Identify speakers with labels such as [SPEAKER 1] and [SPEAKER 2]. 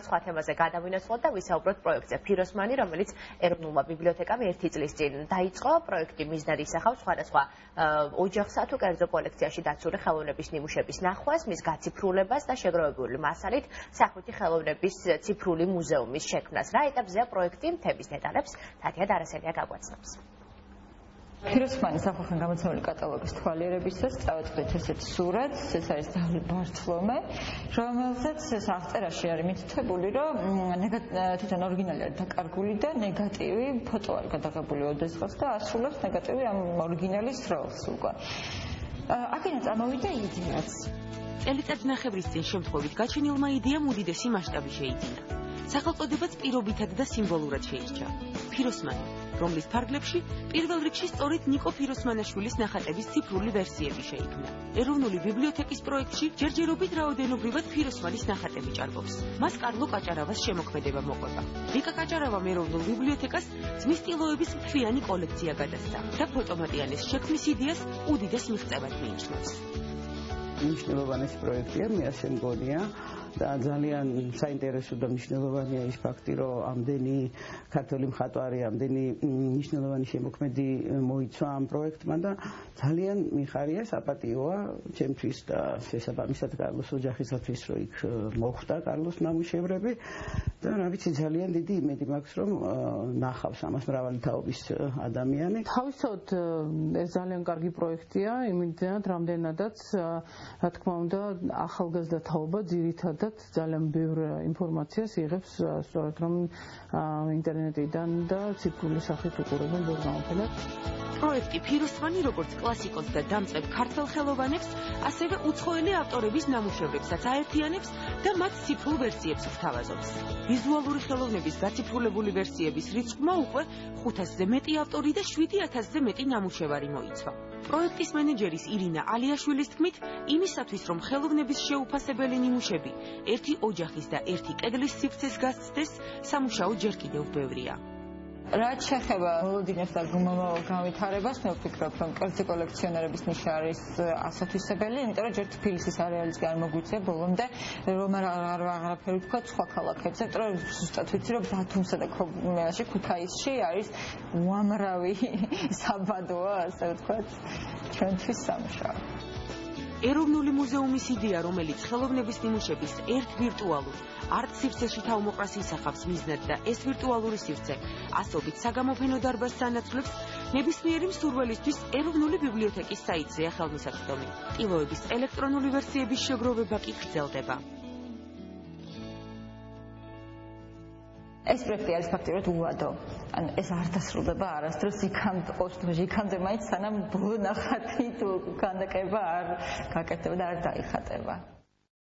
[SPEAKER 1] სხვა თემაზე გადავინაცვლოთ და ვისაუბროთ პროექტზე ფიროსმანი, რომელიც ეროვნულმა ბიბლიოთეკამ 1 წლის წინ დაიწყო. პროექტი მიზნად ისახავს სხვადასხვა ოჯახსა თუ კერძო კოლექციაში დაცული ხელოვნების ნიმუშების ნახვას, მის გაციფრულებას და შეგროვებული მასალით სახვითი ხელოვნების ციფრული მუზეუმის შექმნას. რა ეტაპზეა პროექტი? მთების დეტალებს თათია დარასელია გაგვაცნობს.
[SPEAKER 2] ფიროსმანის ახალგაზრდა გამოცემული კატალოგის თვალიერებისას წავეწყდით ესეთ სურათს, ეს არის ბართლომე, რომელზეც ეს აღწერაში არის მითითებული, რომ თვითონ ორიგინალი არის დაკარგული და ნეგატივი ფოტო არის გადაღებული ოდესღაც და ასრულებს ნეგატივი ამ ორიგინალის როლს უკვე. აქედან წამოვიდა იდეაც.
[SPEAKER 3] წელიწადნახევრის წინ შემთხვევით გაჩენილმა იდეამ უდიდესი მასშტაბი შეიძინა. სახელწოდებაც პირობითად და სიმბოლურად შეირჩა. ფიროსმანი, რომლის ფარგლებში პირველ რიგში სწორედ ნიკო ფიროსმანაშვილის ნახატების ციფრული ვერსიები შეიქმნა. ეროვნული ბიბლიოთეკის პროექტში ჯერჯერობით რაოდენობრივად ფიროსმანის ნახატები ჭარბობს. მას კარლო კაჭარავას შემოქმედება მოყვება. ნიკა კაჭარავამ ეროვნულ ბიბლიოთეკას ძმის ტილოების მთლიანი კოლექცია გადასცა და ფოტომატიანის შექმნის იდეას უდიდეს მიღწევად მიიჩნევს.
[SPEAKER 4] მნიშვნელოვანი პროექტია, მე ასე მგონია. და ძალიან საინტერესო და მნიშვნელოვანია ის ფაქტი, რომ ამდენი ქართველი მხატვარი, ამდენი მნიშვნელოვანი შემოქმედი მოიცვა ამ პროექტმა და ძალიან მიხარია, საპატიოა ჩემთვის და შესაბამისად კარლოს ოჯახისათვის, რომ იქ მოხვდა კარლოს ნამუშევრები და რა ვიცი, ძალიან დიდი იმედი მაქვს, რომ ნახავს ამას მრავალი თაობის ადამიანი.
[SPEAKER 5] თავისთავად ეს ძალიან კარგი პროექტია, იმედად რამდენადაც რა თქმა უნდა ახალგაზრდა თაობა ძირითადად ძალიან ბევრ ინფორმაციას იღებს სწორედ რომ ინტერნეტიდან და ციფრული სახით უყურებენ ბევრ გამოფენებს.
[SPEAKER 3] პროექტი ფიროსმანი როგორც კლასიკოს და დამწყებ ქართველ ხელოვანებს, ასევე უცხოელი ავტორების ნამუშევრებსაც აერთიანებს და მათ ციფრულ ვერსიებს გვთავაზობს. ვიზუალური ხელოვნების გაციფრულებული ვერსიების რიცხვმა უკვე 500-ზე მეტი ავტორი და 7000-ზე მეტი ნამუშევარი მოიცვა. პროექტის მენეჯერის ირინა ალიაშვილის თქმით, იმისათვის რომ ხელოვნების შეუფასებელი ნიმუშები ერთი ოჯახის და ერთი კედლის სივრცეს გასცდეს, სამუშაო ჯერ კიდევ ბევრია.
[SPEAKER 2] რაც შეეხება მოლოდინებს და განვითარებას, მე ვფიქრობ, რომ კერძო კოლექციონერების ნიშა არის ასათვისებელი, იმიტომ რომ ჯერ თბილისის არეალიც არ მოგვიწია ბოლომდე, რომ აღარაფერი ვთქვა სხვა ქალაქებზე, იმიტომ რომ ზუსტად ვიცი, რომ ბათუმსა და ქუთაისში არის უამრავი საბადოა, ასე ვთქვათ, ჩვენთვის სამუშაო.
[SPEAKER 3] ეროვნული მუზეუმის იდეა, რომელიც ხელოვნების ნიმუშების ერთ ვირტუალურ არტ სივრცეში თავმოყრას ისახავს მიზნად და ეს ვირტუალური სივრცე ასობით საგამოფენო დარბაზს ანაცვლებს, ნებისმიერი მსურველისთვის ეროვნული ბიბლიოთეკის საიტზეა ხელმისაწვდომი. ტილოების ელექტრონული ვერსიების შეგროვება კი გრძელდება.
[SPEAKER 2] ეს პროექტი არის ფაქტიურად უვადო. ან ეს არ დასრულდება არასდროს იქამდე მაინც სანამ ბოლო ნახატი თუ ქანდაკება არ გაკეთდება და არ დაიხატება.